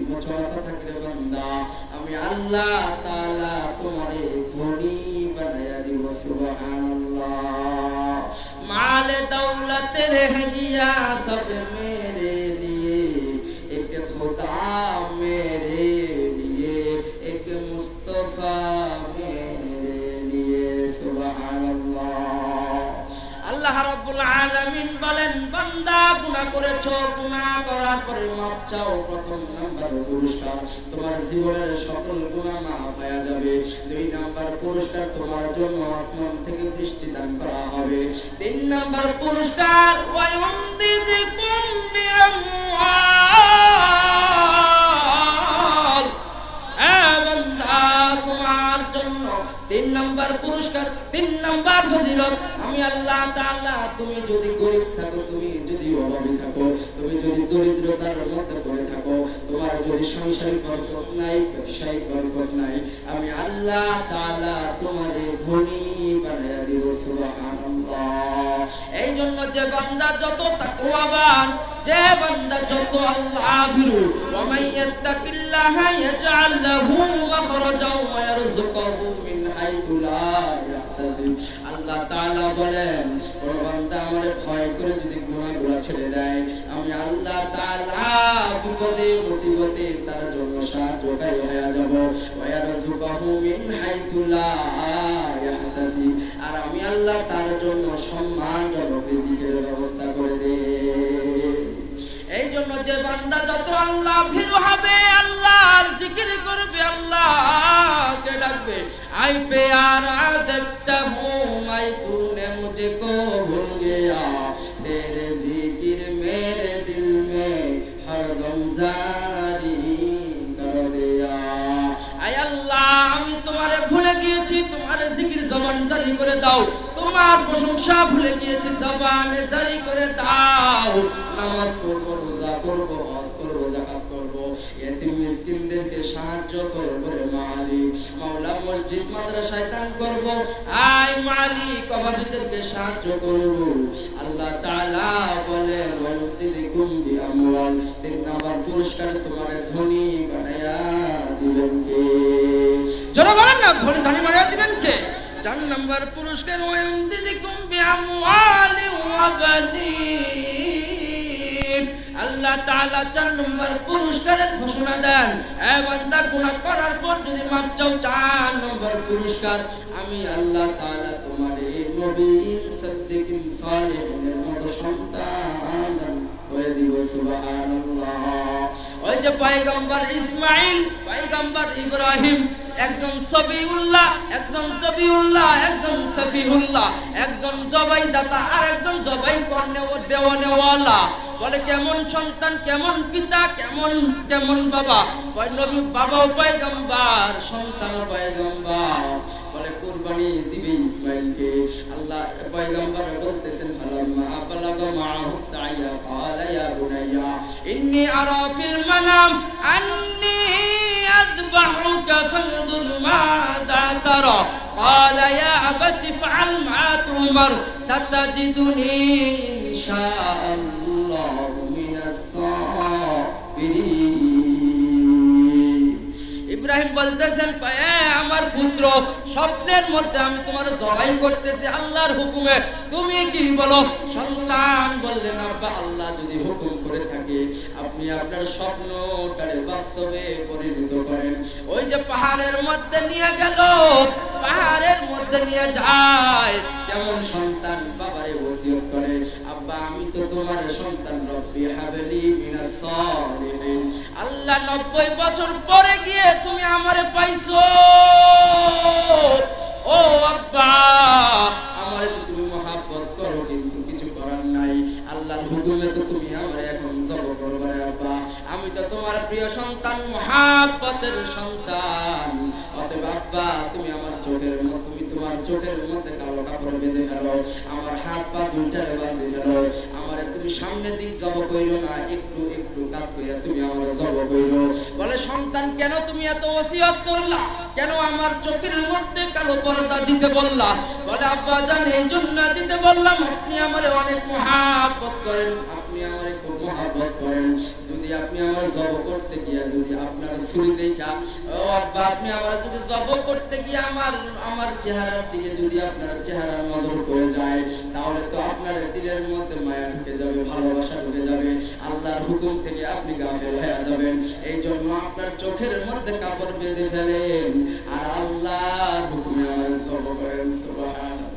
বছরতা থাকে বান্দা আমি আল্লাহ তাআলা তোমারে ধনী বানায়া দিব সুবহানাল্লাহ মাল দৌলত রহ গয়া সব মেরে লিয়ে এক খুদা মেরে লিয়ে এক মুস্তাফা মেরে লিয়ে সুবহানাল্লাহ আল্লাহ রাব্বুল আলামিন বলেন বান্দা গুনাহ করেছো গুনাহ করার পরে মাপ চাও প্রথম নাম্বার পুরস্কার তোমার জীবনের সকল গুনাহ মাফ হয়ে যাবে দুই নাম্বার পুরস্কার তোমার জন্য আসমান থেকে বৃষ্টি দান করা হবে তিন নাম্বার পুরস্কার ওয়ায়ুমদিদকুম বিআমওয়াল বান্দা তোমার জন্য তিন নাম্বার পুরস্কার তিন নাম্বার ফজিলত আমি আল্লাহ তাআলা তুমি যদি গরীব থাকো তুমি যদি অভাবী থাকো তুমি যদি দরিদ্রতার মধ্যে পড়ে থাকো তোমার যদি সাংসারিক বরকত নাই ব্যবসায়িক বরকত নাই আমি আল্লাহ তাআলা তোমারে ধনী বানায়া দিব সুবহানাল্লাহ এই জন্য যে বান্দা যত তাকওয়াবান যে বান্দা যত আল্লাহ ভীরু ওয়া মাইয়াত্তাকিল্লাহা ইয়াজআল লাহু মাখরাজাও ওয়া ইয়ারযুকুহু মিন হাইতু লা ইয়াহতাসিব আল্লাহ তাআলা বলেন ও বান্দা আমারে ভয় করে যদি গুনাহগুলো ছেড়ে দেয় আমি আল্লাহ তাআলা বিপদে মুসিবতে তার জন্য সাহায্যকারী হয়ে যাব ওয়া ইয়ারযুকুহু মিন হাইতু লা ইয়াহতাসিব আর আমি আল্লাহ তার জন্য সম্মানজনক রিজিকের ব্যবস্থা করে দেই এই জন্য যে বান্দা যত আল্লাহ ভীরু হবে আল্লাহর জিকির করবে আল্লাহকে ডাকবে আই প্যারা দেখতা হুঁ আই তूने मुझको भूल गया तेरे जिक्र मेरे दिल में हरदम जारी कर दिया আয় আল্লাহ আমি তোমারে ভুলে গিয়েছি তোমার জিকির জবান জারি করে দাও তোমার প্রশংসা ভুলে গিয়েছি জবানে জারি করে দাও নামাজ পড়ব রোজা করব হজ করব যাকাত করব ইতিম মিসকিনদেরকে সাহায্য করব রে মালিক মাওলা মসজিদ মাদ্রাসায় দান করব আয় মালিক অভাবীদেরকে সাহায্য করব আল্লাহ তাআলা বলে ওয়ায়ুদিকুম বিআমওয়াল তিন নাম্বার পুরস্কার তোমারে ধনী বানায়া দিবেন কে যারা বলেন না ধনী বানায়া দিবেন কে চার নাম্বার পুরস্কার ওয়ায়ুদিকুম বিআমওয়ালি ওয়া বানিন আল্লাহ তাআলা চার নম্বর পুরস্কারের ঘোষণা দেন এ বান্দা গুনাহ করার পর যদি মাপ চাও চার নম্বর পুরস্কার আমি আল্লাহ তাআলা তোমারে নবীন সিদ্দিকিন সালেহিনের মতো সন্তান করে দিব সুবহানাল্লাহ ওই যে পয়গম্বর ইসমাঈল পয়গম্বর ইব্রাহিম একজন সবিউল্লাহ একজন জবিউল্লাহ একজন সফিউল্লাহ একজন জবাই দাতা আর একজন জবাই করনে ও দেওয়ানেওয়ালা বলে কেমন সন্তান কেমন পিতা কেমন কেমন বাবা নবী বাবাও পয়গম্বর সন্তানও পয়গম্বর বলে কুরবানি দিবে ইসমাঈলকে আল্লাহ পয়গম্বর বলতেছেন ফালাম্মা বালাগা মাআহু সাইয়া ক্বালা ইয়া বুনাইয়া ইন্নী আরা ফিল মানাম আন্নী أذبحك فانظر ماذا ترى قال يا أبت افعل ما تؤمر ستجدني إن شاء الله من الصابرين ইব্রাহিম বলতেছেন আমার পুত্র স্বপ্নের মধ্যে আমি তোমার জবাই করতেছি আল্লাহর হুকুমে তুমি কি বলো সন্তান বললেন আব্বা আল্লাহ যদি হুকুম করে থাকে আপনি আপনার স্বপ্নটারে বাস্তবে পরিণত করেন ওই যে পাহাড়ের মধ্যে নিয়ে গেল পাহাড়ের মধ্যে নিয়ে যায় কেমন সন্তান বাবারে ওসিয়ত করে আব্বা আমি তো তোমার সন্তান রব্বি হাবলি মিনাস সালিহিন আল্লাহ 90 বছর পরে গিয়ে তুমি আমারে পাইছো ও আব্বা আমারে তো তুমি মহব্বত করো কিন্তু কিছু করার নাই আল্লাহর হুকুমে তো তুমি আমারে এখন জব করবে আব্বা আমি তো তোমার প্রিয় সন্তান মহব্বতের সন্তান অতএব আব্বা তুমি আমার চোখের মধ্যে তুমি তোমার চোখের মধ্যে কালো কাপড় বেঁধে ফেলো আমার হাত পা দুইটারে বাঁধে ফেলো আমারে তুমি সামনের দিক জব কইরো না একটু একটু কাট কইরা তুমি আমারে জব কইরো বলে সন্তান কেন তুমি এত ওসিয়ত করলা কেন আমার চোখের মধ্যে কালো পর্দা দিতে বললা বলে আব্বা জান এইজন্য দিতে বললাম আপনি আমারে অনেক মহব্বত করেন আপনি আমারে খুব মহব্বত মহব্বত করেন। যদি আপনি আমার জব করতে গিয়া যদি আপনার ছুরি দেখা, ও আব্বা আপনি আমার যদি জব করতে গিয়ে আমার চেহারার দিকে যদি আপনার চেহারা নজর পড়ে যায়, তাহলে তো আপনার দিলের মধ্যে মায়া ঢুকে যাবে, ভালোবাসা ঢুকে যাবে, আল্লাহর হুকুম থেকে আপনি গাফেল হয়ে যাবেন। এই জন্য আপনার চোখের মধ্যে কাপড় বেঁধে ফেলেন আর আল্লাহর হুকুমে আমার জব করেন। সুবহানাল্লাহ।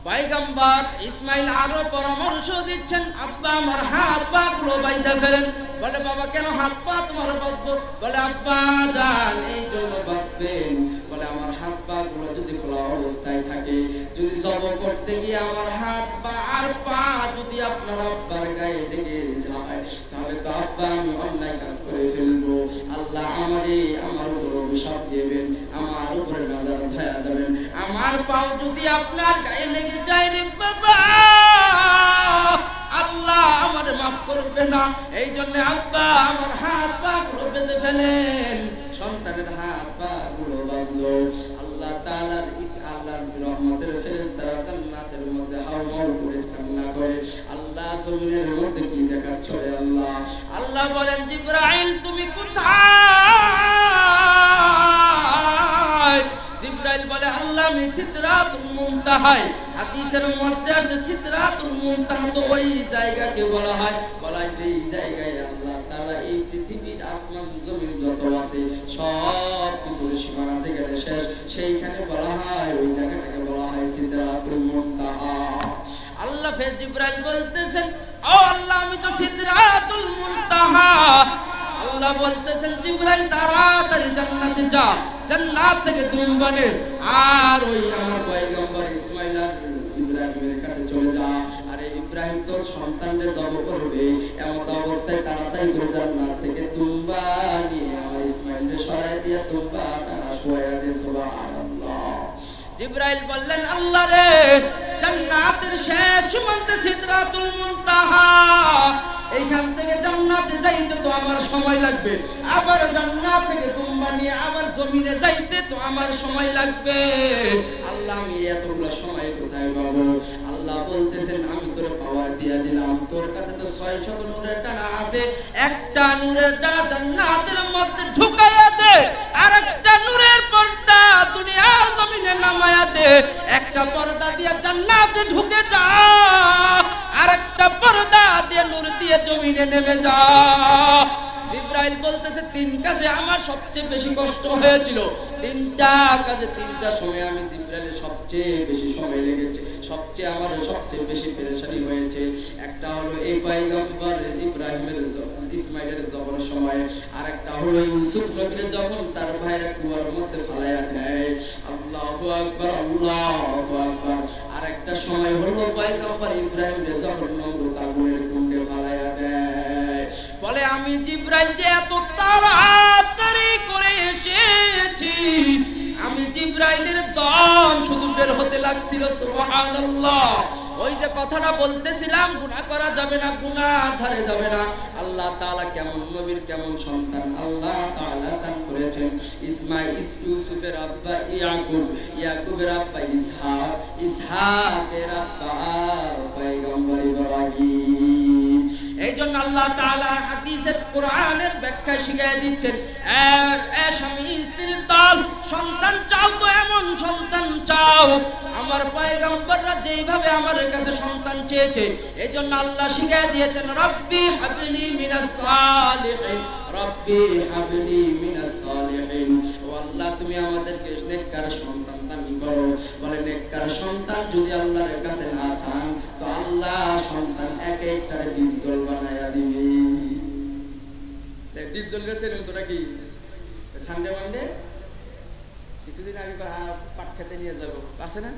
পয়গম্বর ইসমাইল আরো পরামর্শ দিচ্ছেন, আব্বা আমার হাত পা গুলো বাইধা ফেলেন। বলে বাবা কেন হাত পা তোমার বাঁধবো? বলে আব্বা জান এই জন্য বাঁধবেন, বলে আমার হাত পা গুলো যদি খোলা অবস্থায় থাকে, যদি জব করতে গিয়ে আমার হাত পা আর পা যদি আপনার আব্বার গায়ে লেগে যায়, তাহলে তো আব্বা আমি অন্যায় কাজ করে ফেলবো। আল্লাহ আমার উপর অভিশাপ দেবেন, আমার উপরে নাজার ছায়া যাবেন। আমার পাও যদি আপনার গায়ে লেগে যায় রে বাবা, আল্লাহ আমার মাফ করবে না। এই জন্য আব্বা আমার হাত পা গুলো বেঁধে ফেলেন। সন্তানের হাত পা গুলো বাঁধলো। আল্লাহ তাআলার রহমতের ফেরেশতারা জান্নাতের মধ্যে হাওমাও করে কান্না করে। আল্লাহ জমিনের মধ্যে কি দেখাচ্ছ রে আল্লাহ? আল্লাহ বলেন জিবরাইল তুমি কোথায়? জিবরাইল বলে আল্লাহ আমি সিদরাতুল মুনতাহায়। হাদিসের মধ্যে আসে সিদরাতুল মুনতাহা তো ওই জায়গাকে বলা হয় যেই জায়গায় আল্লাহ তাআলা এই পৃথিবীর আসমান জমিন যত আছে সব কিছুর সীমানা যেখানে শেষ, সেইখানে বলা হয় ওই জায়গাটাকে বলা হয় সিদরাতুল মুনতাহা। আল্লাহ ফের জিবরাইল বলতেছেন ও আল্লাহ আমি তো সিদরাতুল মুনতাহা। আল্লাহ বলতেছেন জিবরাইল তাড়াতাড়ি জান্নাতে যা, জান্নাত থেকে দুম্বা নে আর ওই আমার পয়গম্বর ইসমাইল আর ইব্রাহিমের কাছে চলে যা। আরে ইব্রাহিম তো সন্তানকে জব করবে, এমন অবস্থায় তাড়াতাড়ি করে জান্নাত থেকে দুম্বা নিয়ে আমার ইসমাইলকে সরাই দিয়ে দুম্বা তারা শোয়া দে। সুবহানাল্লাহ। জিবরাইল বললেন আল্লাহ রে জান্নাতের শেষ সীমান্তে সিদরাতুল মুনতাহা, এইখান থেকে জান্নাতে যাইতে তো আমার সময় লাগবে, আবার জান্নাত থেকে দুম্বা নিয়ে আবার জমিনে যাইতে তো আমার সময় লাগবে। আল্লাহ আমি এতগুলো সময় কোথায় পাবো? আল্লাহ বলতেছেন আমি তোর পাওয়ার দিয়া দিলাম, তোর কাছে তো 600 নূরের ডানা আছে, একটা নূরের ডানা জান্নাতের মধ্যে ঢুকাইয়া দে, আরেকটা নূরের পর্দা দুনিয়ার জমিনে নামায়া দে। একটা পর্দা দিয়ে জান্নাতে ঢুকে যা, আরেকটা পর্দা দিয়ে নূর দিয়ে জমিনে নেমে যা। জিবরাইল বলতেছে তিন কাজে আমার সবচেয়ে বেশি কষ্ট হয়েছিল, তিনটা কাজে তিনটা সময় আমি জিবরাইলের সবচেয়ে বেশি সময় লেগেছে, সবচেয়ে বেশি পেরেশানি হয়েছে। একটা হলো এই পয়গম্বর ইব্রাহিমের ইসমাইলের জবর সময়, আর একটা হলো ইউসুফ নবীর যখন তার ভাইয়ের কুয়ার মধ্যে ফালায়া দেয়। আল্লাহু আকবার আল্লাহু আকবার। আর একটা সময় হলো পয়গম্বর ইব্রাহিমের যখন নমরুদ আগুনের কুণ্ডে ফালায়া দেয়। বলে আমি জিবরাইল যে এত তাড়াতাড়ি করে এসেছি, আমি জিবরাইলের দম শুধু বের হতে লাগছিল। সুবহানাল্লাহ। ওই যে কথাটা বলতেছিলাম গুনাহ করা যাবে না, গুনাহ ধারে যাবে না। আল্লাহ তাআলা কেমন নবীর কেমন সন্তান আল্লাহ তাআলা দান করেছেন। ইউসুফের আব্বা ইয়াকুব, ইয়াকুবের আব্বা ইসহাক, ইসহাকের আব্বা পয়গম্বর ইব্রাহিম। এইজন্য আল্লাহ তাআলা হাদিসের কোরআনের ব্যাখ্যা শিখিয়ে দিচ্ছেন, স্বামী স্ত্রীর দল, সন্তান চাও তো এমন সন্তান চাও। আমার পয়গম্বররা যেইভাবে আমার কাছে সন্তান চেয়েছে, এইজন্য আল্লাহ শিখিয়ে দিয়েছেন রব্বি হাবলি মিনাস সালিহিন, রব্বি হাবলি মিনাস সালিহিন। ও আল্লাহ তুমি আমাদেরকে নেককার সন্তান দান করো। বলে নেককার সন্তান যদি আল্লাহর কাছে না চান তো আল্লাহ সন্তান এক একটারে ডিপজল বানায়া দিবে। ডিপজল গেছে তোরা কি সানডে মানডে কিছুদিন আগে পাট খেতে নিয়ে যাবো আছে না?